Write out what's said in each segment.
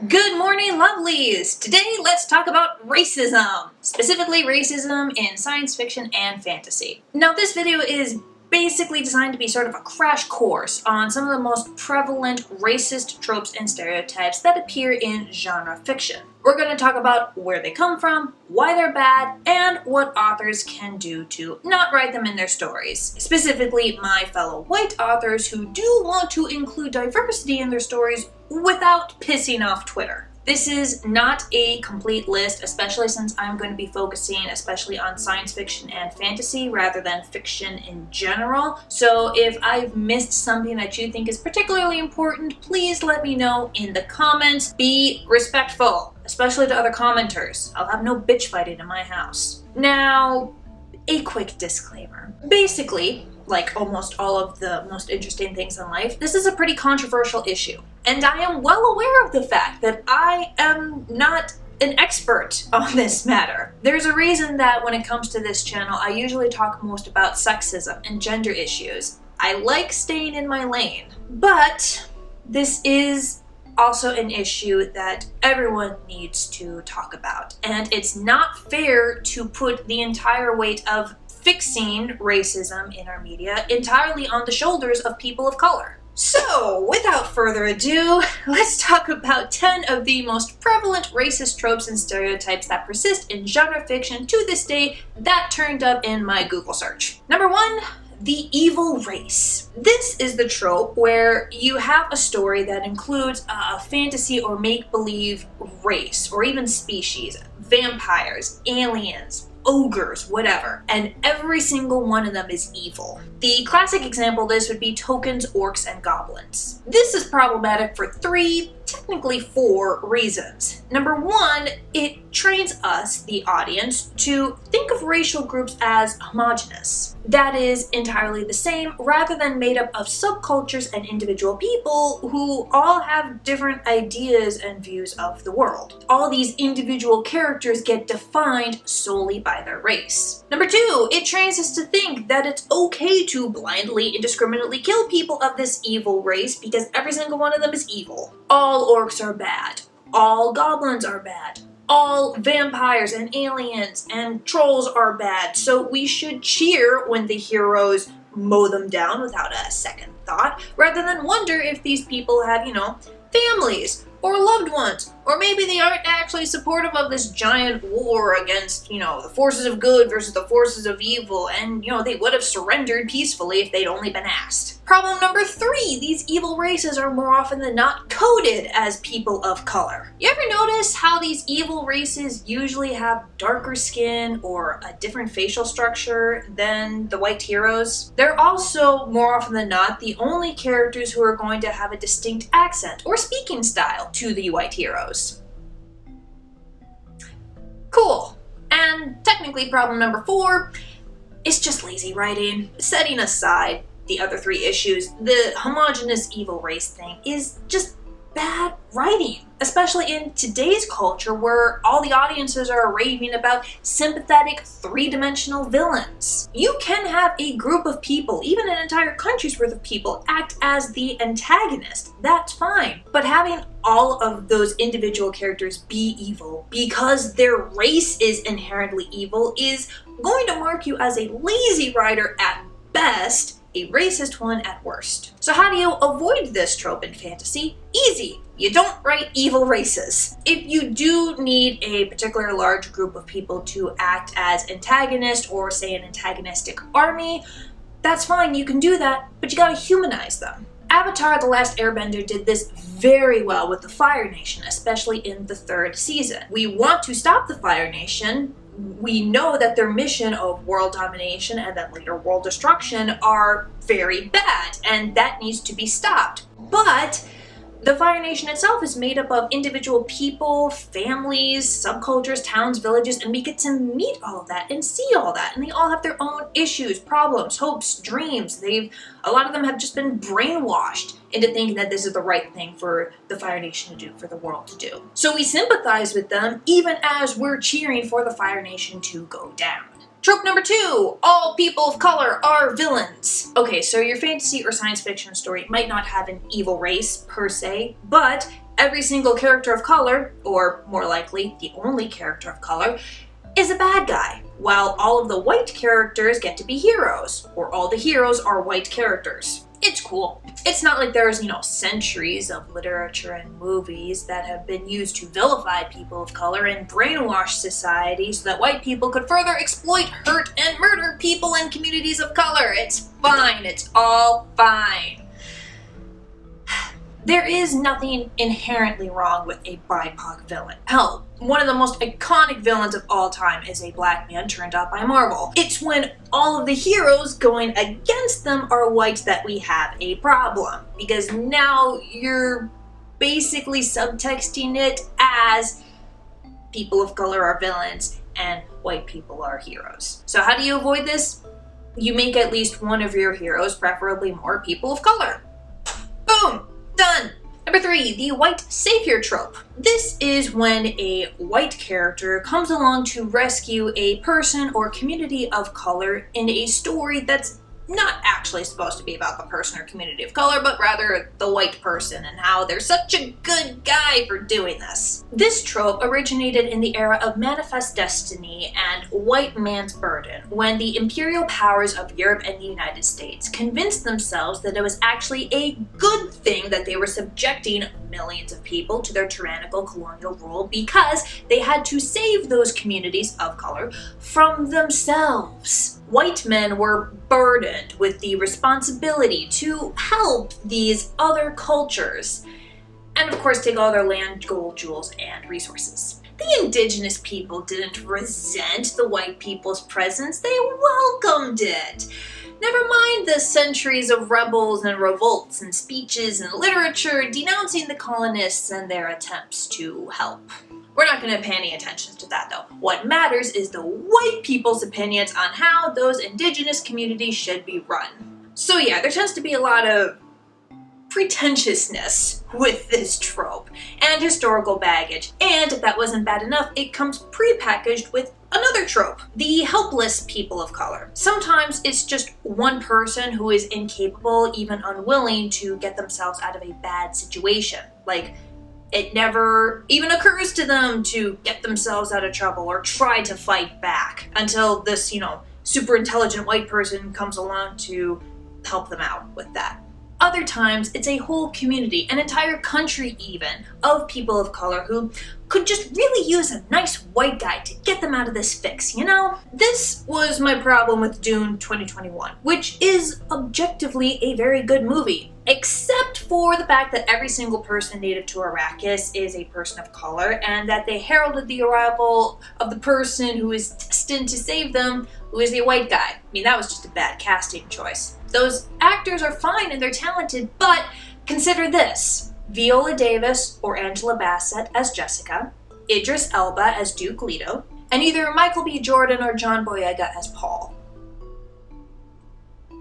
Good morning, lovelies! Today, let's talk about racism. Specifically, racism in science fiction and fantasy. Now, this video is basically designed to be sort of a crash course on some of the most prevalent racist tropes and stereotypes that appear in genre fiction. We're going to talk about where they come from, why they're bad, and what authors can do to not write them in their stories. Specifically, my fellow white authors who do want to include diversity in their stories without pissing off Twitter. This is not a complete list, especially since I'm going to be focusing especially on science fiction and fantasy rather than fiction in general. So if I've missed something that you think is particularly important, please let me know in the comments. Be respectful, especially to other commenters. I'll have no bitch fighting in my house. Now, a quick disclaimer. Basically, like almost all of the most interesting things in life, this is a pretty controversial issue. And I am well aware of the fact that I am not an expert on this matter. There's a reason that when it comes to this channel, I usually talk most about sexism and gender issues. I like staying in my lane. But this is also an issue that everyone needs to talk about. And it's not fair to put the entire weight of fixing racism in our media entirely on the shoulders of people of color. So, without further ado, let's talk about 10 of the most prevalent racist tropes and stereotypes that persist in genre fiction to this day that turned up in my Google search. Number 1. The evil race. This is the trope where you have a story that includes a fantasy or make-believe race, or even species, vampires, aliens, ogres, whatever, and every single one of them is evil. The classic example of this would be Tolkien's orcs and goblins. This is problematic for technically four reasons. Number one, it trains us, the audience, to think of racial groups as homogenous. That is, entirely the same, rather than made up of subcultures and individual people who all have different ideas and views of the world. All these individual characters get defined solely by their race. Number two, it trains us to think that it's okay to blindly, indiscriminately kill people of this evil race because every single one of them is evil. All orcs are bad. All goblins are bad. All vampires and aliens and trolls are bad, so we should cheer when the heroes mow them down without a second thought, rather than wonder if these people have, families or loved ones, or maybe they aren't actually supportive of this giant war against, the forces of good versus the forces of evil, and, they would have surrendered peacefully if they'd only been asked. Problem number three, these evil races are more often than not coded as people of color. You ever notice how these evil races usually have darker skin or a different facial structure than the white heroes? They're also, more often than not, the only characters who are going to have a distinct accent or speaking style to the white heroes. Cool. And technically problem number four is just lazy writing. Setting aside the other three issues, the homogenous evil race thing is just bad writing, especially in today's culture where all the audiences are raving about sympathetic three-dimensional villains. You can have a group of people, even an entire country's worth of people, act as the antagonist. That's fine. But having all of those individual characters be evil because their race is inherently evil is going to mark you as a lazy writer at best, a racist one at worst. So how do you avoid this trope in fantasy? Easy. You don't write evil races. If you do need a particular large group of people to act as antagonist or say an antagonistic army, that's fine, you can do that, but you gotta humanize them. Avatar: The Last Airbender did this very well with the Fire Nation, especially in the third season. We want to stop the Fire Nation. We know that their mission of world domination and then later world destruction are very bad, and that needs to be stopped. But the Fire Nation itself is made up of individual people, families, subcultures, towns, villages, and we get to meet all of that and see all that. And they all have their own issues, problems, hopes, dreams. A lot of them have just been brainwashed into thinking that this is the right thing for the Fire Nation to do, for the world to do. So we sympathize with them even as we're cheering for the Fire Nation to go down. Trope number two, all people of color are villains. Okay, so your fantasy or science fiction story might not have an evil race per se, but every single character of color, or more likely, the only character of color, is a bad guy, while all of the white characters get to be heroes, or all the heroes are white characters. It's cool. It's not like there's, centuries of literature and movies that have been used to vilify people of color and brainwash society so that white people could further exploit, hurt, and murder people in communities of color. It's fine. It's all fine. There is nothing inherently wrong with a BIPOC villain. Hell, one of the most iconic villains of all time is a black man turned out by Marvel. It's when all of the heroes going against them are white that we have a problem, because now you're basically subtexting it as people of color are villains and white people are heroes. So how do you avoid this? You make at least one of your heroes, preferably more people of color. Boom! Done! Number 3, the white savior trope. This is when a white character comes along to rescue a person or community of color in a story that's not actually supposed to be about the person or community of color, but rather the white person and how they're such a good guy for doing this. This trope originated in the era of Manifest Destiny and White Man's Burden, when the imperial powers of Europe and the United States convinced themselves that it was actually a good thing that they were subjecting millions of people to their tyrannical colonial rule because they had to save those communities of color from themselves. White men were burdened with the responsibility to help these other cultures, and of course take all their land, gold, jewels, and resources. The indigenous people didn't resent the white people's presence, they welcomed it. Never mind the centuries of rebels and revolts and speeches and literature denouncing the colonists and their attempts to help. We're not going to pay any attention to that though. What matters is the white people's opinions on how those indigenous communities should be run. So yeah, there tends to be a lot of pretentiousness with this trope and historical baggage. And if that wasn't bad enough, it comes pre-packaged with another trope, the helpless people of color. Sometimes it's just one person who is incapable, even unwilling, to get themselves out of a bad situation. Like, it never even occurs to them to get themselves out of trouble or try to fight back until this, super intelligent white person comes along to help them out with that. Other times, it's a whole community, an entire country even, of people of color who could just really use a nice white guy to get them out of this fix, This was my problem with Dune 2021, which is objectively a very good movie, except for the fact that every single person native to Arrakis is a person of color, and that they heralded the arrival of the person who is destined to save them, who is the white guy. I mean, that was just a bad casting choice. Those actors are fine and they're talented, but consider this. Viola Davis or Angela Bassett as Jessica, Idris Elba as Duke Leto, and either Michael B. Jordan or John Boyega as Paul.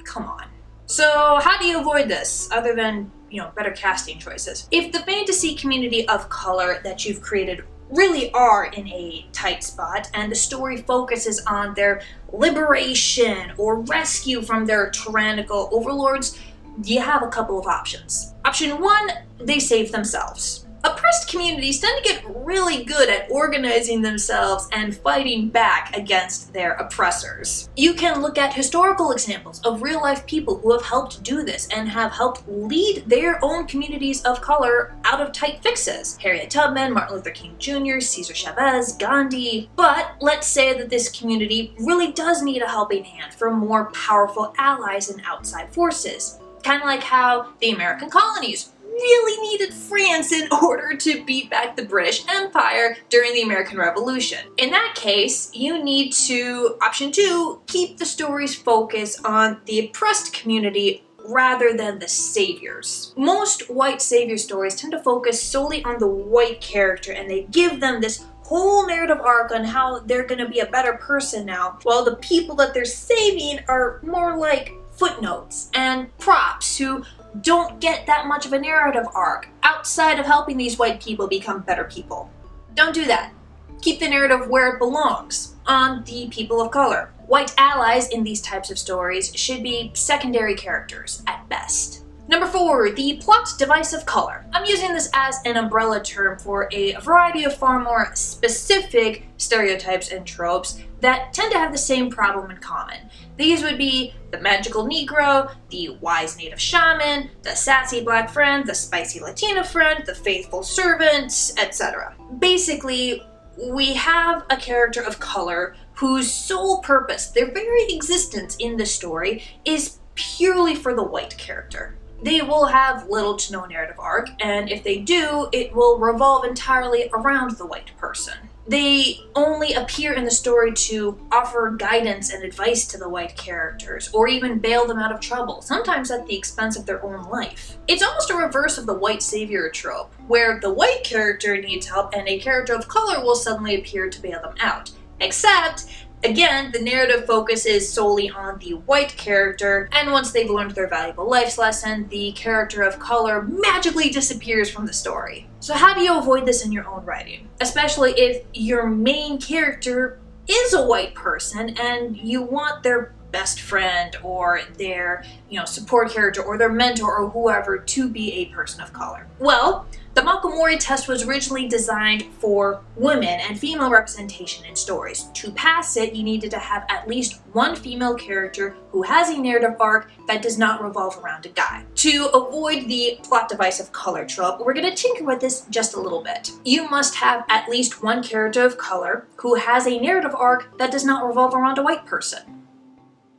Come on. So how do you avoid this, other than, better casting choices? If the fantasy community of color that you've created really are in a tight spot, and the story focuses on their liberation or rescue from their tyrannical overlords, you have a couple of options. Option 1, they save themselves. Oppressed communities tend to get really good at organizing themselves and fighting back against their oppressors. You can look at historical examples of real-life people who have helped do this and have helped lead their own communities of color out of tight fixes. Harriet Tubman, Martin Luther King Jr., Cesar Chavez, Gandhi. But let's say that this community really does need a helping hand from more powerful allies and outside forces. Kind of like how the American colonies really needed France in order to beat back the British Empire during the American Revolution. In that case, you need to, option 2, keep the story's focus on the oppressed community rather than the saviors. Most white savior stories tend to focus solely on the white character, and they give them this whole narrative arc on how they're going to be a better person now, while the people that they're saving are more like footnotes and props who don't get that much of a narrative arc outside of helping these white people become better people. Don't do that. Keep the narrative where it belongs, on the people of color. White allies in these types of stories should be secondary characters at best. Number 4, the plot device of color. I'm using this as an umbrella term for a variety of far more specific stereotypes and tropes that tend to have the same problem in common. These would be the magical Negro, the wise native shaman, the sassy black friend, the spicy Latina friend, the faithful servant, etc. Basically, we have a character of color whose sole purpose, their very existence in the story, is purely for the white character. They will have little to no narrative arc, and if they do, it will revolve entirely around the white person. They only appear in the story to offer guidance and advice to the white characters, or even bail them out of trouble, sometimes at the expense of their own life. It's almost a reverse of the white savior trope, where the white character needs help and a character of color will suddenly appear to bail them out. Except, again, the narrative focus is solely on the white character, and once they've learned their valuable life lesson, the character of color magically disappears from the story. So how do you avoid this in your own writing? Especially if your main character is a white person and you want their best friend or their, support character or their mentor or whoever to be a person of color. Well, the Makomori test was originally designed for women and female representation in stories. To pass it, you needed to have at least one female character who has a narrative arc that does not revolve around a guy. To avoid the plot device of color trope, we're going to tinker with this just a little bit. You must have at least one character of color who has a narrative arc that does not revolve around a white person.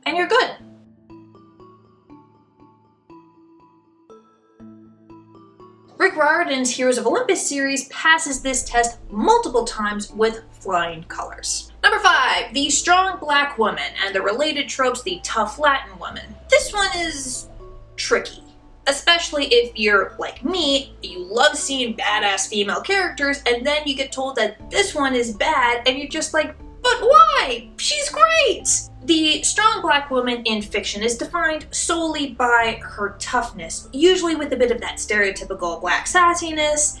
And you're good. Rick Riordan's Heroes of Olympus series passes this test multiple times with flying colors. Number 5, the strong black woman and the related tropes, the tough Latin woman. This one is tricky, especially if you're like me, you love seeing badass female characters, and then you get told that this one is bad, and you're just like, but why? She's great! The strong black woman in fiction is defined solely by her toughness, usually with a bit of that stereotypical black sassiness,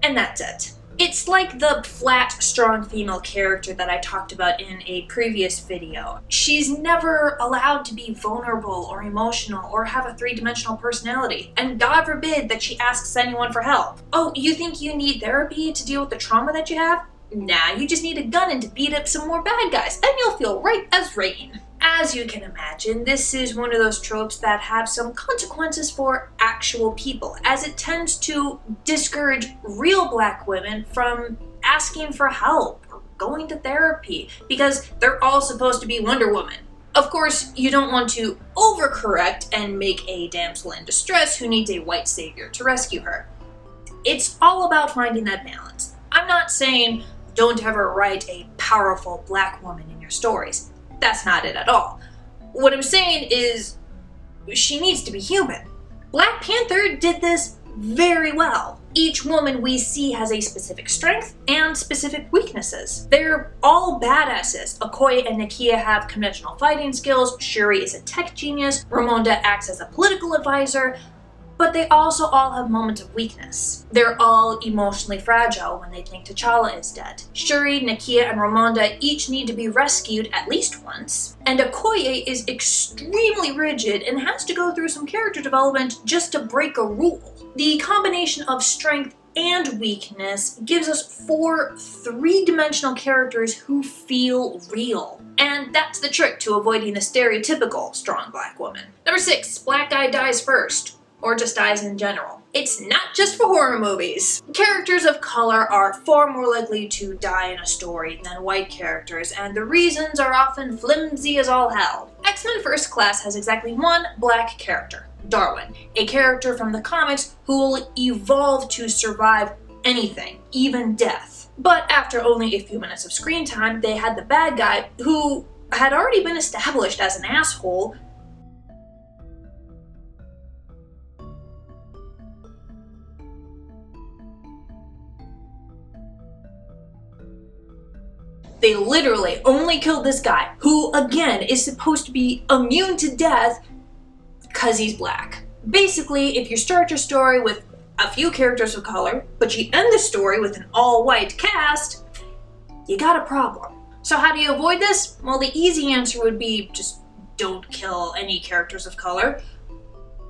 and that's it. It's like the flat, strong female character that I talked about in a previous video. She's never allowed to be vulnerable or emotional or have a three-dimensional personality, and God forbid that she asks anyone for help. Oh, you think you need therapy to deal with the trauma that you have? Nah, you just need a gun and to beat up some more bad guys, and you'll feel right as rain. As you can imagine, this is one of those tropes that have some consequences for actual people, as it tends to discourage real black women from asking for help or going to therapy, because they're all supposed to be Wonder Woman. Of course, you don't want to overcorrect and make a damsel in distress who needs a white savior to rescue her. It's all about finding that balance. I'm not saying don't ever write a powerful black woman in your stories. That's not it at all. What I'm saying is, she needs to be human. Black Panther did this very well. Each woman we see has a specific strength and specific weaknesses. They're all badasses. Okoye and Nakia have conventional fighting skills, Shuri is a tech genius, Ramonda acts as a political advisor, but they also all have moments of weakness. They're all emotionally fragile when they think T'Challa is dead. Shuri, Nakia, and Ramonda each need to be rescued at least once, and Okoye is extremely rigid and has to go through some character development just to break a rule. The combination of strength and weakness gives us 4 three-dimensional characters who feel real. And that's the trick to avoiding the stereotypical strong black woman. Number 6, black guy dies first. Or just dies in general. It's not just for horror movies. Characters of color are far more likely to die in a story than white characters, and the reasons are often flimsy as all hell. X-Men First Class has exactly one black character, Darwin, a character from the comics who will evolve to survive anything, even death. But after only a few minutes of screen time, they had the bad guy who had already been established as an asshole. They literally only killed this guy, who again is supposed to be immune to death because he's black. Basically, if you start your story with a few characters of color, but you end the story with an all-white cast, you got a problem. So how do you avoid this? Well, the easy answer would be just don't kill any characters of color.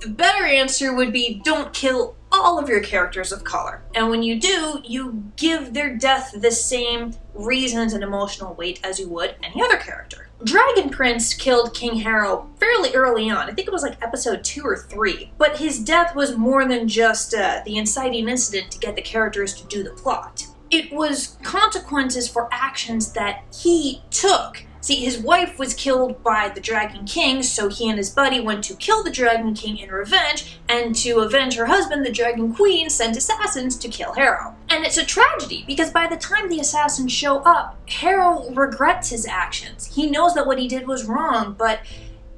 The better answer would be don't kill all of your characters of color. And when you do, you give their death the same reasons and emotional weight as you would any other character. Dragon Prince killed King Harrow fairly early on. I think it was like episode 2 or 3. But his death was more than just the inciting incident to get the characters to do the plot. It was consequences for actions that he took. See, his wife was killed by the Dragon King, so he and his buddy went to kill the Dragon King in revenge, and to avenge her husband, the Dragon Queen sent assassins to kill Harrow. And it's a tragedy, because by the time the assassins show up, Harrow regrets his actions. He knows that what he did was wrong, but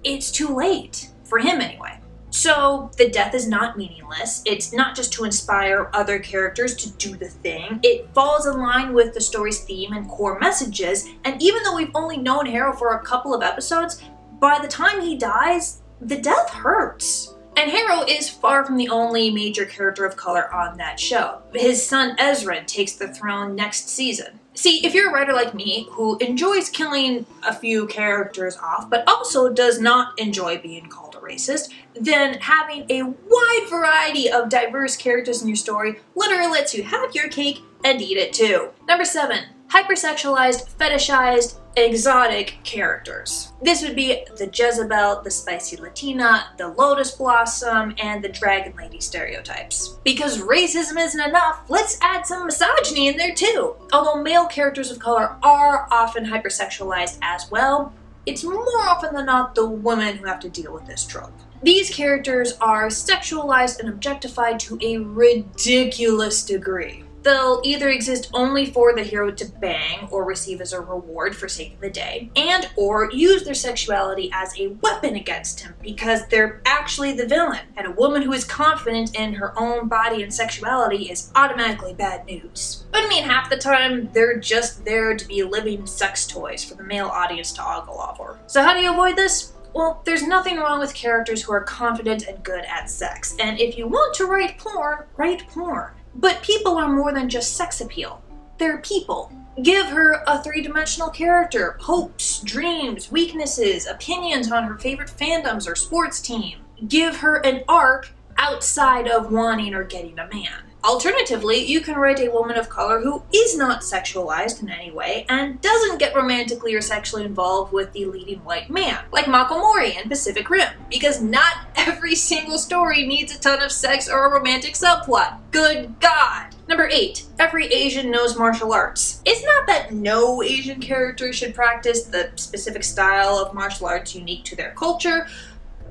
it's too late. For him, anyway. So, the death is not meaningless. It's not just to inspire other characters to do the thing. It falls in line with the story's theme and core messages, and even though we've only known Harrow for a couple of episodes, by the time he dies, the death hurts. And Harrow is far from the only major character of color on that show. His son Ezra takes the throne next season. See, if you're a writer like me, who enjoys killing a few characters off, but also does not enjoy being called a racist, then having a wide variety of diverse characters in your story literally lets you have your cake and eat it too. Number 7. Hypersexualized, fetishized, exotic characters. This would be the Jezebel, the spicy Latina, the Lotus Blossom, and the Dragon Lady stereotypes. Because racism isn't enough, let's add some misogyny in there too. Although male characters of color are often hypersexualized as well, it's more often than not the women who have to deal with this trope. These characters are sexualized and objectified to a ridiculous degree. They'll either exist only for the hero to bang or receive as a reward for saving the day, and or use their sexuality as a weapon against him because they're actually the villain, and a woman who is confident in her own body and sexuality is automatically bad news. But I mean, half the time, they're just there to be living sex toys for the male audience to ogle over. So how do you avoid this? Well, there's nothing wrong with characters who are confident and good at sex, and if you want to write porn, write porn. But people are more than just sex appeal. They're people. Give her a three-dimensional character, hopes, dreams, weaknesses, opinions on her favorite fandoms or sports team. Give her an arc outside of wanting or getting a man. Alternatively, you can write a woman of color who is not sexualized in any way and doesn't get romantically or sexually involved with the leading white man, like Mako Mori in Pacific Rim, because not every single story needs a ton of sex or a romantic subplot. Good God! Number 8. Every Asian knows martial arts. It's not that no Asian character should practice the specific style of martial arts unique to their culture,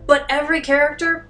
but every character,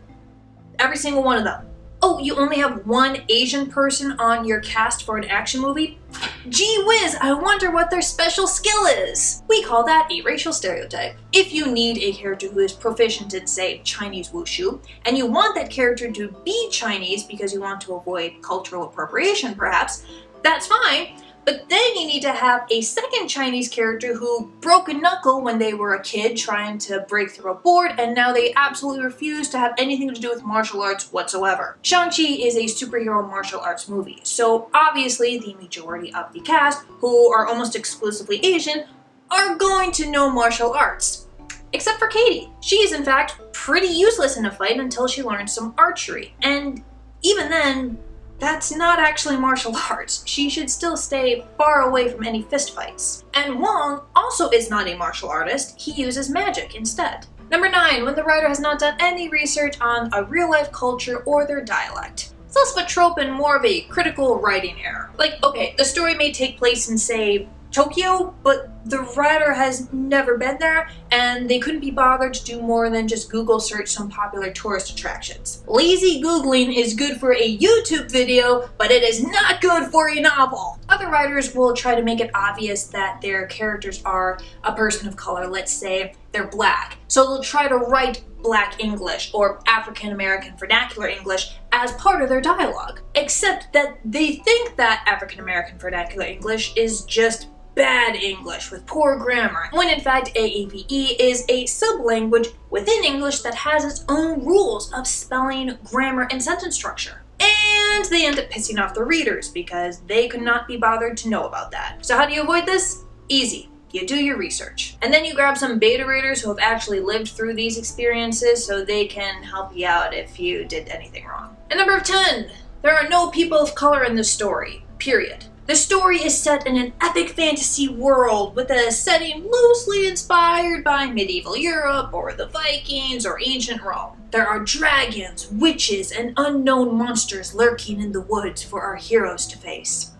every single one of them. Oh, you only have one Asian person on your cast for an action movie? Gee whiz, I wonder what their special skill is. We call that a racial stereotype. If you need a character who is proficient in, say, Chinese wushu, and you want that character to be Chinese because you want to avoid cultural appropriation perhaps, that's fine. But then you need to have a second Chinese character who broke a knuckle when they were a kid trying to break through a board, and now they absolutely refuse to have anything to do with martial arts whatsoever. Shang-Chi is a superhero martial arts movie, so obviously the majority of the cast, who are almost exclusively Asian, are going to know martial arts. Except for Katie. She is in fact pretty useless in a fight until she learns some archery, and even then, that's not actually martial arts. She should still stay far away from any fistfights. And Wong also is not a martial artist, he uses magic instead. Number 9, when the writer has not done any research on a real-life culture or their dialect. It's less of a trope and more of a critical writing error. Like, okay, the story may take place in, say, Tokyo, but the writer has never been there, and they couldn't be bothered to do more than just Google search some popular tourist attractions. Lazy Googling is good for a YouTube video, but it is not good for a novel. Other writers will try to make it obvious that their characters are a person of color. Let's say they're black. So they'll try to write Black English or African American vernacular English as part of their dialogue. Except that they think that African American vernacular English is just bad English with poor grammar, when in fact AAVE is a sub-language within English that has its own rules of spelling, grammar, and sentence structure. And they end up pissing off the readers because they could not be bothered to know about that. So how do you avoid this? Easy. You do your research. And then you grab some beta readers who have actually lived through these experiences so they can help you out if you did anything wrong. And number 10, there are no people of color in this story, period. The story is set in an epic fantasy world with a setting loosely inspired by medieval Europe or the Vikings or ancient Rome. There are dragons, witches, and unknown monsters lurking in the woods for our heroes to face.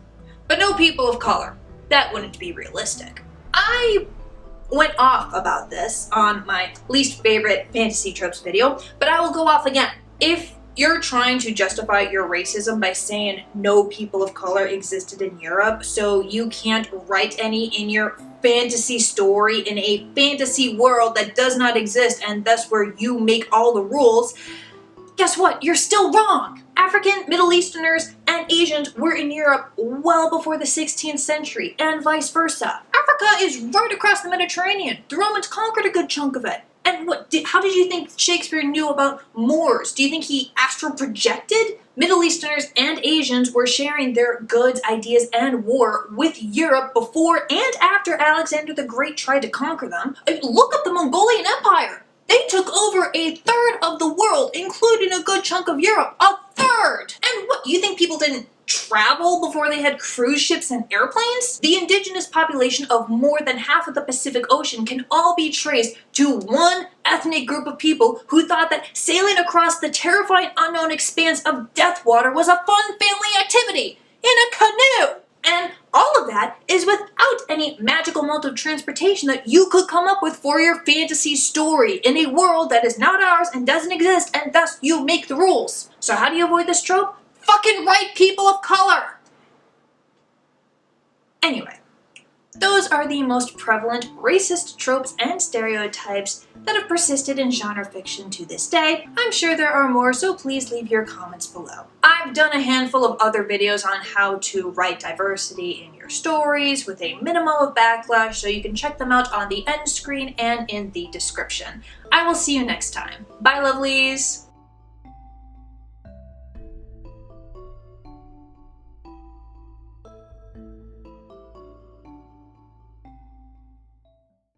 But no people of color. That wouldn't be realistic. I went off about this on my least favorite fantasy tropes video, but I will go off again. If you're trying to justify your racism by saying no people of color existed in Europe, so you can't write any in your fantasy story in a fantasy world that does not exist and thus where you make all the rules, guess what? You're still wrong! African, Middle Easterners, and Asians were in Europe well before the 16th century, and vice versa. Africa is right across the Mediterranean. The Romans conquered a good chunk of it. And how did you think Shakespeare knew about Moors? Do you think he astral projected? Middle Easterners and Asians were sharing their goods, ideas, and war with Europe before and after Alexander the Great tried to conquer them. Look at the Mongolian Empire. They took over a third of the world, including a good chunk of Europe. A third! And what, you think people didn't travel before they had cruise ships and airplanes? The indigenous population of more than half of the Pacific Ocean can all be traced to one ethnic group of people who thought that sailing across the terrifying unknown expanse of Deathwater was a fun family activity in a canoe. And all of that is without any magical mode of transportation that you could come up with for your fantasy story in a world that is not ours and doesn't exist, and thus you make the rules. So how do you avoid this trope? Fucking write people of color! Anyway, those are the most prevalent racist tropes and stereotypes that have persisted in genre fiction to this day. I'm sure there are more, so please leave your comments below. I've done a handful of other videos on how to write diversity in your stories with a minimum of backlash, so you can check them out on the end screen and in the description. I will see you next time. Bye, lovelies!